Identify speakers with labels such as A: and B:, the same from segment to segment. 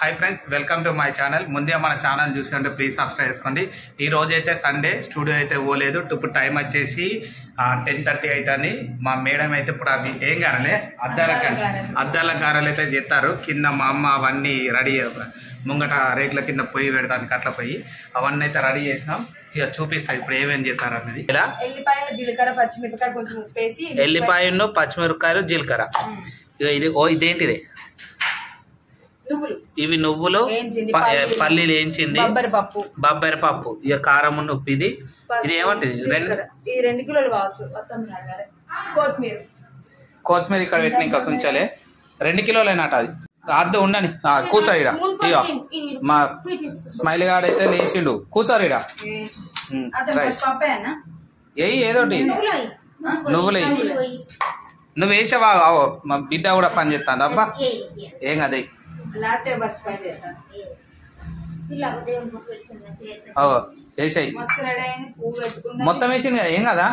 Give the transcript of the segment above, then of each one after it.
A: Hi friends, welcome to my channel. ముందే మన channel చూసుకుంటే ప్లీజ్ సబ్స్క్రైబ్ చేసుకోండి. ఈ రోజు అయితే సండే, స్టూడియో అయితే పోలేదు. ఇప్పుడు టైం వచ్చేసి 10:30 అవుతుంది. మా మేడం అయితే ఇప్పుడు అవి ఏం కారలే అద్దాల గారెలు అయితే చేస్తారు. కింద మా అమ్మ అవన్నీ రెడీ, ముంగట రేకుల కింద పొయ్యి పెడతాను, కట్ల పొయ్యి అవన్నీ అయితే రెడీ చేసినాం. ఇక చూపిస్తాయి ఇప్పుడు ఏమేమి చేస్తారు అనేది. ఇలా ఎల్లిపాయను పచ్చిమిరపకాయలు జీలకర్ర. ఇక ఇది ఇదేంటిది, ఇవి నువ్వులు, పల్లీలు వేయించింది, బొబ్బరి పప్పు, ఇక కారం ఉప్పు. ఇది ఏమంటది,
B: 2 కిలోలు కావచ్చు.
A: కొత్తిమీర ఇక్కడ పెట్టిన ఇంకా ఉంచాలే 2 కిలోలేనట. అది అద్దు ఉండని కూర్చో ఇడ. ఇక మా స్మైల్ గార్డ్ అయితే లేచిండు, కూర్చోరు ఇడ. ఏదోటి నువ్వులు నువ్వు వేసావా? మా బిడ్డ కూడా పని చేస్తాను అబ్బా. ఏం అదే వేసాయి మొత్తం వేసింది కదా, ఏం కదా.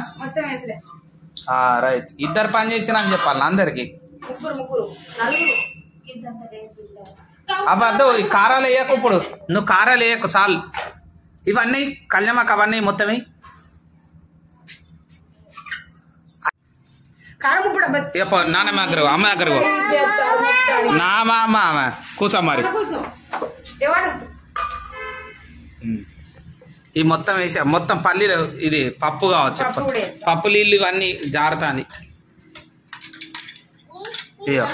A: రైట్, ఇద్దరు పని చేసిన అని చెప్పాలి అందరికి. అబ్బద్దు, ఈ కారాలు వేయకు. ఇప్పుడు నువ్వు కారాలు వేయకు చాలు. ఇవన్నీ కళ్యామాకు అవన్నీ మొత్తమే నాన్నమ్మ దగ్గర, అమ్మ దగ్గర నా మామ కూర్చో మరి. ఈ మొత్తం వేసా, మొత్తం పల్లీలు, ఇది పప్పు కావచ్చు, పప్పు నీళ్ళు ఇవన్నీ జారుతుంది. ఇయో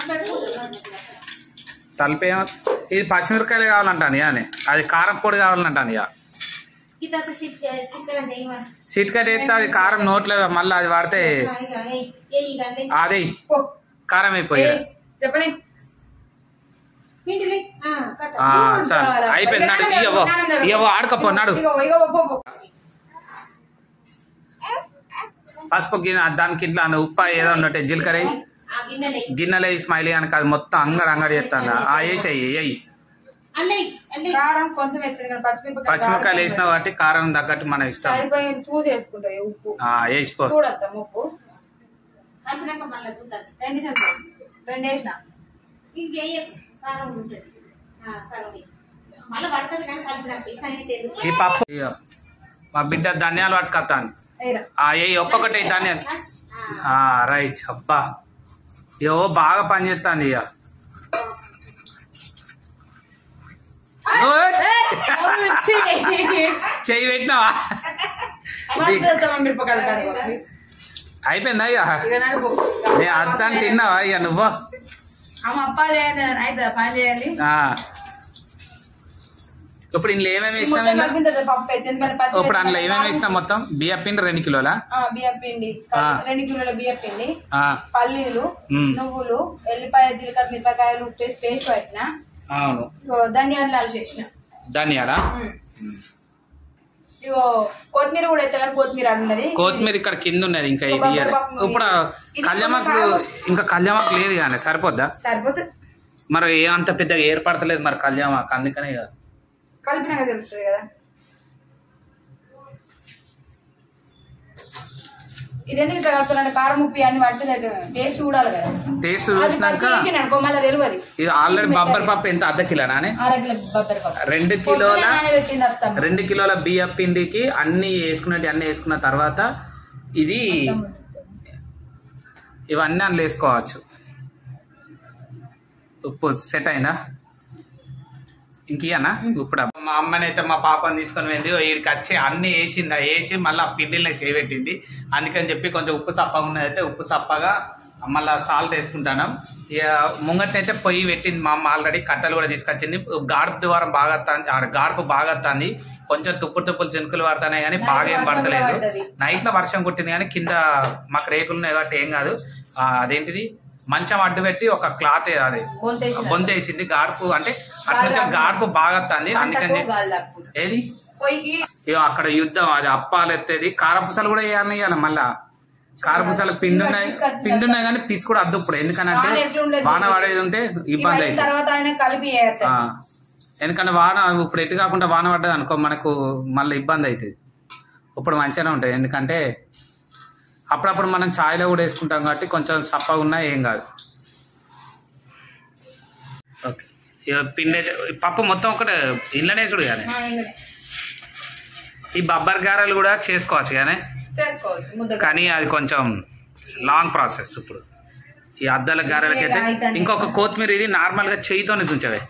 A: తలపేమో, ఇది పచ్చిమిరకాయలు కావాలంటాను అని, అది కారం పొడి కావాలంటాను. ఇక చిట్కట్ వేస్తే అది కారం నోట్లో మళ్ళీ అది వాడితే అదే కారం అయిపోయి. సరే అయిపోయింది. నాడు ఇవ్వ ఆడుకోపో. నాడు పసుపు దానికి ఇట్లా ఉప్పు ఏదో ఉన్నట్టే జీలకర్ర గిన్నెలో స్మైల్ కనుక అది మొత్తం అంగడి చేస్తాను. వేసాయి వేయి. పచ్చిమిరకాయలు వేసినా కాబట్టి కారం తగ్గట్టు మన ఇష్టం వేసుకో. ఈ పప్పు మా బిడ్డ ధనియాలు పట్టుకొస్తాను. ఒక్కొక్కటి ధనియాలు. రైట్ అబ్బా, ఏవో బాగా పని చేస్తాను. ఇక చెయ్యి పెట్టినావా? అయిపోయిందా? ఇక నేను అర్థాన్ని తిన్నావా? ఇక నువ్వు ఇప్పుడు ఇంట్లో ఏమేమి వేసినా, ఇప్పుడు అందులో ఏమేమి వేసినా మొత్తం బియ్య పిండి 2 కిలోల
B: బియ్యం పిండి, 2 కిలోల బియ్యం పిండి, పల్లీలు, నువ్వులు, ఎల్లిపాయ, జీలకర్ర, మిరపకాయలు ఉప్పేసి పేస్ట్ పెట్టిన.
A: అవును,
B: ధనియాలు చేసిన.
A: ధనియాలా?
B: ఇగో కొత్తిమీర కూడా అయితే, కొత్తిమీర ఉన్నది.
A: కొత్తిమీర ఇక్కడ కింద ఉన్నది. ఇంకా ఇది ఇప్పుడు కళ్యామాకు, ఇంకా కళ్యామాకు లేదు కానీ సరిపోద్దా?
B: సరిపోతుంది.
A: మరి అంత పెద్దగా ఏర్పడతలేదు మరి కళ్యామాకు, అందుకనే కదా
B: కలిపినాక తెలుస్తుంది కదా. ఇది ఎందుకు ఇట్లా కలుపుతానంటే కారం ఉప్పు అన్ని పడితే టేస్ట్ చూడాలి కదా. టేస్ట్ చూసినాక మళ్ళీ తెలియదు.
A: ఇది ఆల్రెడీ బొబ్బరి పప్పు ఎంత, అర్ధ కిలోనా? 2 కిలోల బియ్య పిండికి అన్ని వేసుకున్న తర్వాత ఇది ఇవన్నీ అందులో వేసుకోవచ్చు. ఉప్పు సెట్ అయిందా? ఇంకేనా? ఇప్పుడు మా అమ్మనైతే మా పాపని తీసుకొని వెళ్ళి వీడికి వచ్చి అన్ని వేసి మళ్ళీ ఆ పిండిలో చేయబెట్టింది. అందుకని చెప్పి కొంచెం ఉప్పు సప్పగా ఉన్నదైతే ఉప్పు సప్పగా మళ్ళీ సాల్ట్ వేసుకుంటాను. ఇక ముంగటనైతే పొయ్యి పెట్టింది మా అమ్మ. ఆల్రెడీ కట్టెలు కూడా తీసుకొచ్చింది. గాడుపు ద్వారం బాగా గాడుపు బాగా వస్తుంది. కొంచెం తుప్పులు చినుకులు పడుతున్నాయి కానీ బాగా ఏం పడతలేదు. నైట్లో వర్షం కుట్టింది కానీ కింద మాకు రేకులు ఉన్నాయి కాబట్టి ఏం కాదు. అదేంటిది, మంచం అడ్డు పెట్టి ఒక క్లాత్ అది బొంతేసింది. గాడుపు అంటే అట్లా గాడుపు బాగా వస్తుంది. అందుకని ఏది అక్కడ యుద్ధం, అది అప్పాలు ఎత్తేది. కారపూసలు కూడా వేయాలి మళ్ళా. కారపూసలు పిండి ఉన్నాయి కానీ పీస్ కూడా అద్దు ఇప్పుడు. ఎందుకనంటే వాన పడేది ఉంటే ఇబ్బంది అవుతుంది. ఎందుకంటే వాన ఇప్పుడు ఎటు కాకుండా వాన పడ్డది అనుకో మనకు మళ్ళీ ఇబ్బంది అవుతుంది. ఇప్పుడు మంచిగానే ఉంటుంది. ఎందుకంటే అప్పుడప్పుడు మనం ఛాయ్లో కూడా వేసుకుంటాం కాబట్టి కొంచెం చప్పగా ఉన్నా ఏం కాదు. ఓకే, ఇక పిండి అయితే పప్పు మొత్తం ఒకటే ఇంట్లోనే చూడు కానీ ఈ బొబ్బరి గారెలు కూడా చేసుకోవచ్చు కానీ కానీ అది కొంచెం లాంగ్ ప్రాసెస్. ఇప్పుడు ఈ అద్దాల గారెలకైతే ఇంకొక కొత్తిమీర ఇది నార్మల్గా చెయ్యితోనే దుంచవే,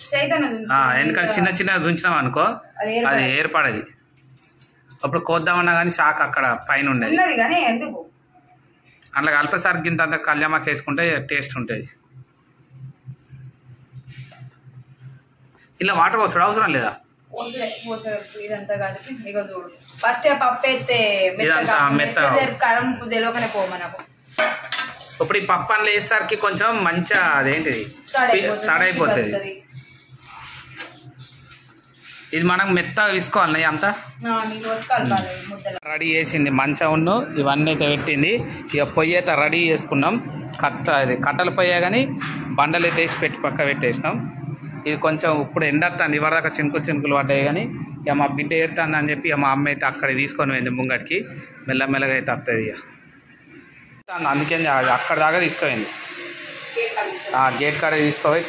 A: ఎందుకంటే చిన్న చిన్నగా దుంచినాం అనుకో అది ఏర్పడది. అప్పుడు కోద్దామన్నా కానీ శాఖ అక్కడ పైన ఉండేది. అట్లా అల్పసారి గింత అంత కళ్యామాకి వేసుకుంటే టేస్ట్ ఉంటుంది. ఇలా వాటర్ పోసాడు అవసరం లేదా?
B: ఇదంతా కలిపి ఇక చూడు ఫస్ట్ పప్పు అయితే కారం తెలియకనే పోమనకు.
A: ఇప్పుడు ఈ పప్పు అందులో వేసేసరికి కొంచెం మంచిగా అదేంటిది తడైపోతుంది. ఇది మనం మెత్తగా తీసుకోవాలి అంతా రెడీ చేసింది. మంచం ఉన్ను ఇవన్నీ అయితే పెట్టింది. ఇక పొయ్యి అయితే రెడీ చేసుకున్నాం. కట్టెల పొయ్యే కానీ బండలు అయితే వేసి పెట్టి పక్క పెట్టేసినాం. ఇది కొంచెం ఇప్పుడు ఎండొస్తుంది, ఇవరిదాకా చినుకులు పడ్డాయి కానీ ఇక మా బిడ్డ ఏడుతుంది అని చెప్పి ఇక మా అమ్మ అయితే అక్కడ తీసుకొని పోయింది ముంగటికి. మెల్లమెల్లగా అయితే వస్తుంది ఇక అందుకే అక్కడ దాకా తీసుకుపోయింది. గేట్ కాడ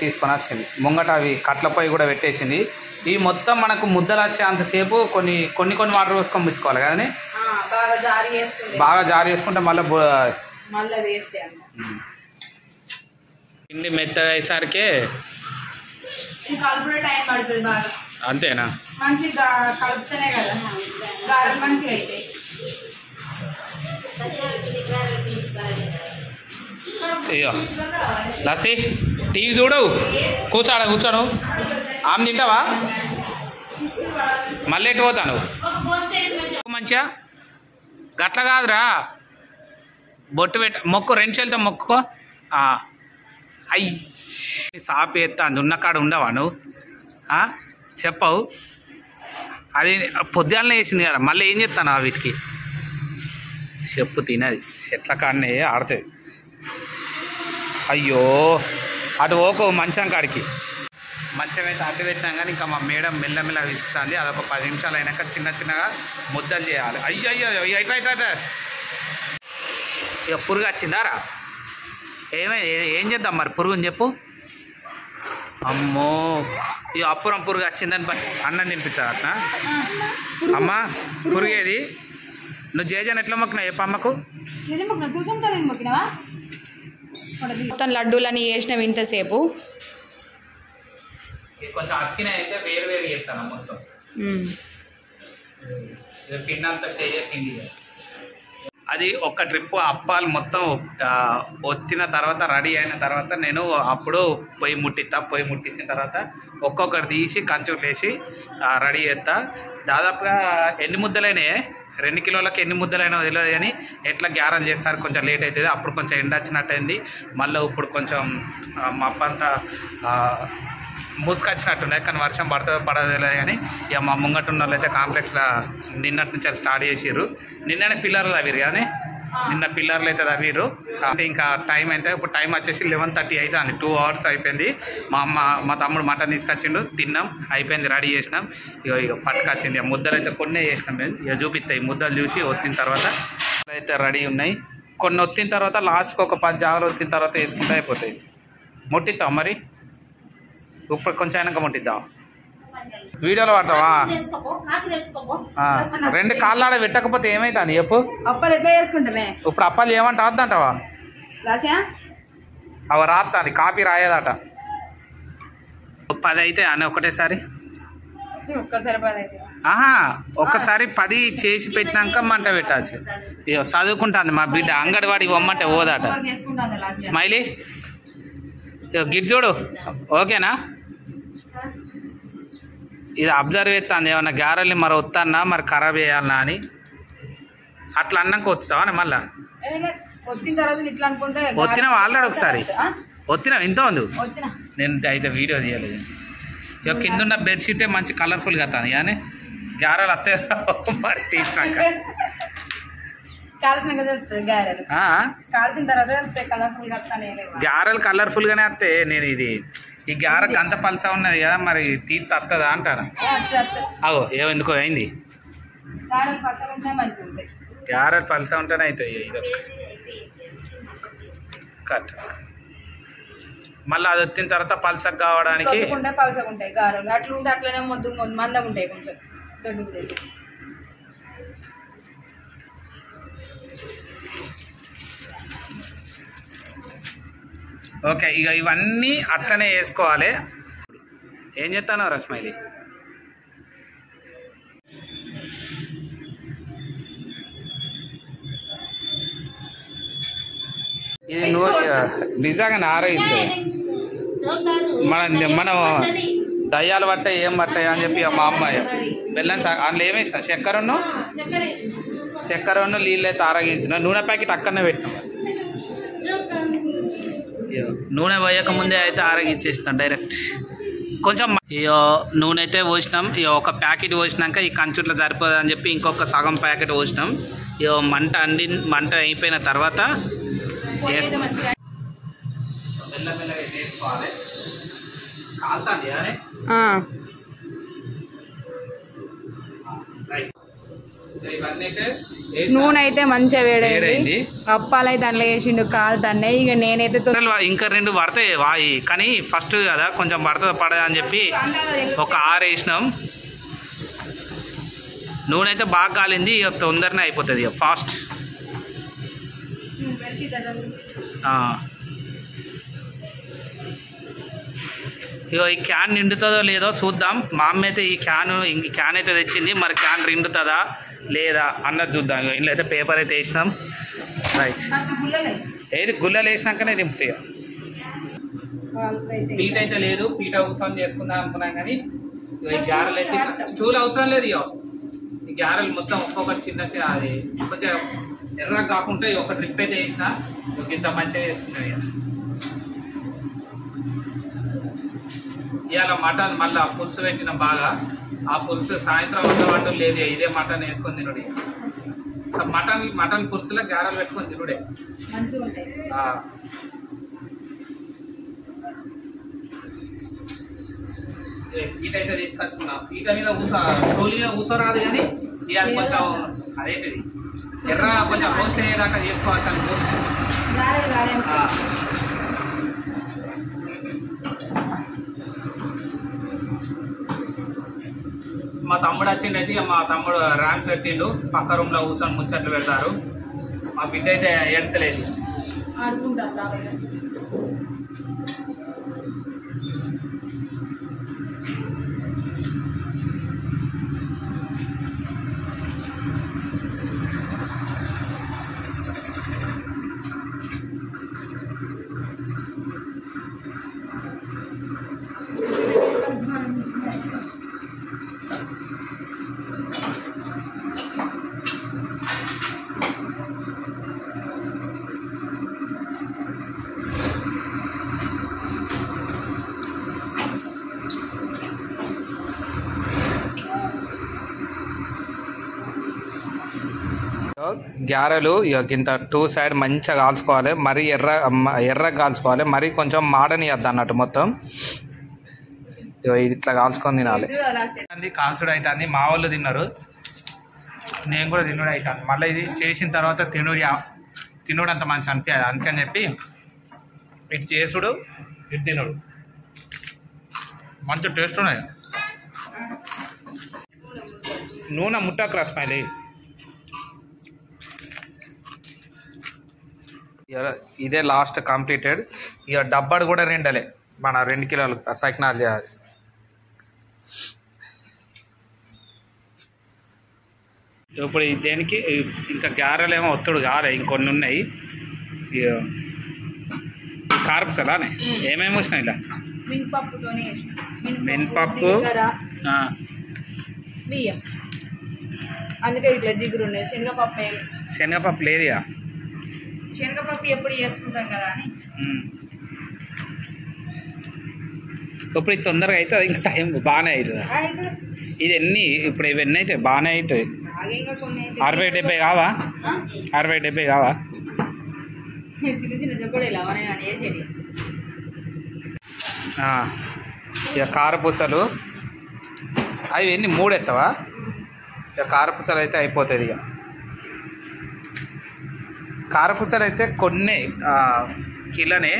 A: తీసుకొని వచ్చింది. ముంగట అవి కట్ల పొయ్యి కూడా పెట్టేసింది. ఇవి మొత్తం మనకు ముద్దలు వచ్చే అంతసేపు కొన్ని వాటర్ పోసుకొని ముచ్చుకోవాలి కదని బాగా జారి చేసుకుంటే మళ్ళీ పిండి మెత్తగా అయ్యేసరికి అంతేనా?
B: మంచిగా కలుపుతూనే కదా గారెలు మంచిగా అయితే.
A: అయ్యో లస్సీ టీవీ చూడు, కూర్చోను. ఆమె తింటావా? మళ్ళీ ఎటు పోతాను? మంచిగా గట్ల కాదురా, బొట్టు మొక్కు 2 చేతులతో మొక్కుకో. అయ్యి సాపి ఎత్తాను ఉన్న కాడ ఉండవా నువ్వు? చెప్పవు. అది పొద్దుగాలనే వేసింది కదా, మళ్ళీ ఏం చెప్తాను వీటికి? చెప్పు తినది చెట్ల కాడనే ఆడుతుంది. అయ్యో అటు ఓకో మంచం కాడికి. మంచం అయితే అడ్డు పెట్టినాం కానీ ఇంకా మా మేడం మెల్లమెల్ల విసుకుతుంది. అదొక 10 నిమిషాలు అయినాక చిన్నగా ముద్దలు చేయాలి. అయ్యో ఇట్లా ఇక పురుగు వచ్చిందారా? ఏం చేద్దాం మరి పురుగుని చెప్పు. అమ్మో ఈ అప్పురం పురుగు వచ్చిందని అన్నం తినిపించారు అట్లా. అమ్మ పురుగేది నువ్వు జేజన్ ఎట్లా మొక్కినావు చెప్పు అమ్మకు.
B: మొత్తం లడ్డూలని వేసినవి ఇంతసేపు
A: కొంచెం అక్కిన అయితే వేరు చేస్తాను మొత్తం. పిండి అంతా పిండి అది ఒక ట్రిప్ అప్పాలు మొత్తం ఒత్తిన తర్వాత రెడీ అయిన తర్వాత నేను అప్పుడు పొయ్యి ముట్టించిన తర్వాత ఒక్కొక్కటి తీసి కంచులు వేసి రెడీ చేస్తా. దాదాపుగా ఎన్ని ముద్దలైనాయి 2 కిలోలకు ఎన్ని ముద్దలైనా తెలియదు కానీ ఎట్లా గ్యారెలు చేస్తారు కొంచెం లేట్ అవుతుంది. అప్పుడు కొంచెం ఎండ వచ్చినట్టు అయింది. మళ్ళీ ఇప్పుడు కొంచెం మప్పంతా మూసుకొచ్చినట్టున్నాయి కానీ వర్షం పడదో తెలియదు కానీ ఇక మా ముంగట ఉన్న వాళ్ళు అయితే కాంప్లెక్స్లో నిన్నటి నుంచి స్టార్ట్ చేసిర్రు. నిన్ననే పిల్లర్లు తవ్విరు కానీ నిన్న పిల్లర్లు అయితే తవ్విరు. అంటే ఇంకా టైం అయితే ఇప్పుడు టైం వచ్చేసి 11:30 అవుతుంది. 2 hours అయిపోయింది. మా తమ్ముడు మటన్ తీసుకొచ్చిండు, తిన్నాం, అయిపోయింది, రెడీ చేసినాం. ఇక పట్టుకొచ్చింది. ముద్దలు అయితే కొన్ని చేసినాం. ఇక చూపిస్తాయి ముద్దలు చూసి ఒత్తిన తర్వాత అయితే రెడీ ఉన్నాయి. కొన్ని ఒత్తిన తర్వాత లాస్ట్కి ఒక 10 జాగలు ఒత్తిన తర్వాత వేసుకుంటే అయిపోతాయి. ముట్టిద్దాం మరి ఇప్పుడు కొంచెం అయినాక ముట్టిద్దాం. వీడియోలో పడతావా? 2 కాళ్ళు ఆడ పెట్టకపోతే ఏమైతుంది చెప్పు.
B: అప్పాలు ఎట్లా చేసుకుంటామే
A: ఇప్పుడు అప్పాలు ఏమంట వద్దంటావా? అవ రాస్తుంది కాపీ రాయేదట. 10 అయితే అని ఒకటేసారి ఒక్కసారి 10 చేసి పెట్టినాక మంట పెట్టాల్సి. ఇక చదువుకుంటుంది మా బిడ్డ, అంగడివాడికి పొమ్మంటే పోదట. స్మైలీ ఇక గిట్ చూడు ఓకేనా? ఇది అబ్జర్వ్ చేస్తాను ఏమన్నా గారెల్ని మరి వస్తానా మరి ఖరాబ్ చేయాలన్నా అని. అట్లా అన్నాక వస్తావా మళ్ళా? వచ్చినావు ఆల్రెడీ ఒకసారి వచ్చినావు. ఇంత ఉంది నేను అయితే వీడియో తీయలేదు. ఇక కింద ఉన్న బెడ్షీటే మంచి కలర్ఫుల్గా వస్తాను కానీ గారెలు వస్తాయి మరి తీసినాక గారెలు కలర్ఫుల్గానే వస్తాయి. నేను ఈ గారె అంత పల్సా ఉన్నది కదా మరి తీర్త వస్తుందా అంటారా? అగో ఎందుకో అయింది. గారెలు పల్సా ఉంటేనే అవుతాయి. ఇది కట్ మళ్ళీ అది వచ్చిన తర్వాత పల్సక్ కావడానికి
B: పల్సగా ఉంటాయి గారెలు. అట్లుంటే అట్లనే మందం ఉంటాయి కొంచెం దొడ్డుకు దగ్గర.
A: ఓకే, ఇక ఇవన్నీ అట్లనే వేసుకోవాలి. ఏం చేస్తాను రస్మైలీ? ఇది నిజంగా ఆరోగిస్తుంది. మనం దయ్యాలు పట్టాయి ఏం పట్టాయి అని చెప్పి మా అమ్మాయి బెల్లం అందులో ఏమేసిన చక్కెరను నీళ్ళు అయితే ఆరగించిన. నూనె ప్యాకెట్ అక్కడనే పెట్టినాం. నూనె పోయక ముందే అయితే ఆరగించేసినాం డైరెక్ట్. కొంచెం నూనె అయితే పోసినాం. ఒక ప్యాకెట్ పోసినాక ఈ కంచుట్లో సరిపోదు అని చెప్పి ఇంకొక సగం ప్యాకెట్ పోసినాం. మంట అయిపోయిన తర్వాత మెల్లమెల్లగా వేసుకోవాలి. కాలుతుంది అదే
B: నూనె అయితే మంచిగా వేడైంది. అప్పాలైతే దాంట్లో వేసిండు కాలుతాయి. ఇక నేనైతే
A: ఇంకా 2 పడతాయి వాయి, కానీ ఫస్ట్ కదా కొంచెం పడదా అని చెప్పి ఒక 6 వేసినాం. నూనె అయితే బాగా కాలింది. ఇక తొందరనే అయిపోతుంది ఇక ఫాస్ట్. ఇక ఈ క్యాన్ నిండుతుందో లేదో చూద్దాం. మా అమ్మ అయితే ఈ క్యాన్ అయితే తెచ్చింది. మరి క్యాన్ నిండుతుందా లేదా అన్నది చూద్దాం. ఇంట్లో అయితే పేపర్ అయితే వేసినాం. రైట్, ఏది గుల్లలు వేసినాకనే దింపుతాయి. పీట అయితే లేదు, పీట అవసరం చేసుకుందాం అనుకున్నాం. కానీ ఈ గారెలు అయితే స్టూల్ అవసరం లేదు. ఈ గారెలు మొత్తం ఒక్కొక్కటి చిన్న అది కొంచెం ఎర్రగా కాకుండా ఒక ట్రిప్ అయితే వేసిన ఇంత మంచిగా వేసుకున్నాయి. ఇవాళ మటన్ మళ్ళీ పులుసు పెట్టిన బాగా. ఆ పులుసు సాయంత్రం వంట లేదు, ఇదే మటన్ వేసుకొని తినుడే. మటన్ పులుసులో గారెలు పెట్టుకొని తినుడే. పీట అయితే తీసుకొచ్చుకున్నాం. పీట మీద స్టోల్ మీద కూర్చోరాదు, కానీ ఇవాళ కొంచెం అదేంటిది ఎర్ర కొంచెం రోస్ట్ అయ్యేదాకా చేసుకోవచ్చు అనుకో. మా తమ్ముడు వచ్చిండైతే మా తమ్ముడు ర్యామ్స్ పెట్టిండు. పక్క రూమ్లో కూర్చొని ముచ్చట్లు పెడతారు. మా బిడ్డ అయితే ఎడతలేదు. గారెలు ఇంత 2 సైడ్ మంచిగా కాల్చుకోవాలి. మరీ ఎర్రగా కాల్చుకోవాలి. మరీ కొంచెం మాడనియద్దు అన్నట్టు. మొత్తం ఇట్లా కాల్చుకొని తినాలి. కాల్చుడు అవుతుంది. మా వాళ్ళు తిన్నారు, నేను కూడా తినుడు అవుతాను. మళ్ళీ ఇది చేసిన తర్వాత తినుడు అంత మంచి అనిపించదు. అందుకని చెప్పి ఇటు చేసుడు ఇటు తినుడు మంచి టేస్ట్ ఉన్నాయి. నూనె ముట్టకు రస్మైలీ. ఇదే లాస్ట్ కంప్లీటెడ్. ఇక డబ్బాడు కూడా రెండలే. మన 2 కిలోలు సైకినాలు చేయాలి. ఇప్పుడు దేనికి ఇంకా గారెలు ఏమో ఒత్తుడు కాలే, ఇంకొన్ని ఉన్నాయి. కారపు సలానే ఏమేమి వచ్చినాయి ఇలా? మినపప్పు,
B: బియ్యం, అందుకే ఇట్లా జిగురు ఉన్నాయి.
A: శనగపప్పు లేదు.
B: శనగపప్పు ఎప్పుడు చేసుకుంటాం కదా అని.
A: ఇప్పుడు ఇది తొందరగా అవుతుంది. ఇంకా టైం బాగానే అవుతుంది. ఇది ఇప్పుడు ఇవన్నీ అయితే బాగానే అవుతుంది. 60-70 కావా? 60-70 కావా?
B: చిన్న చిన్న చొక్కడు ఇలా వేసేది.
A: ఇక కారపూసలు అవి ఎన్ని 3 ఎత్తవా? ఇక కారపూసలు అయితే అయిపోతుంది. ఇక కారపూసలు అయితే కొన్ని కిలోనే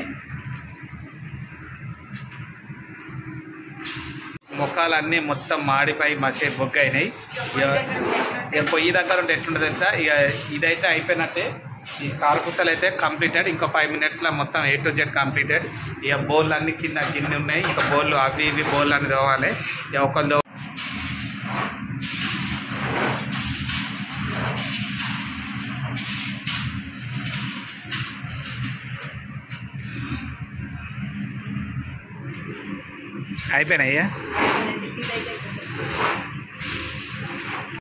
A: ముఖాలన్నీ మొత్తం మాడిపోయి మసే బొగ్గ అయినాయి. ఇక పొయ్యి దగ్గర ఉంటే ఎట్లుంటుంది తెలుసా, ఇక ఇదైతే అయిపోయినట్టే. ఈ కారపూసలు అయితే కంప్లీటెడ్. ఇంకా 5 minutesలో మొత్తం A to Z కంప్లీటెడ్. ఇక బౌల్ అన్ని కింద గిన్నె ఉన్నాయి, ఇంకా బౌళ్ళు అవి ఇవి బౌల్ అన్ని తోవాలి. ఇక ఒకళ్ళు అయిపోయినాయి.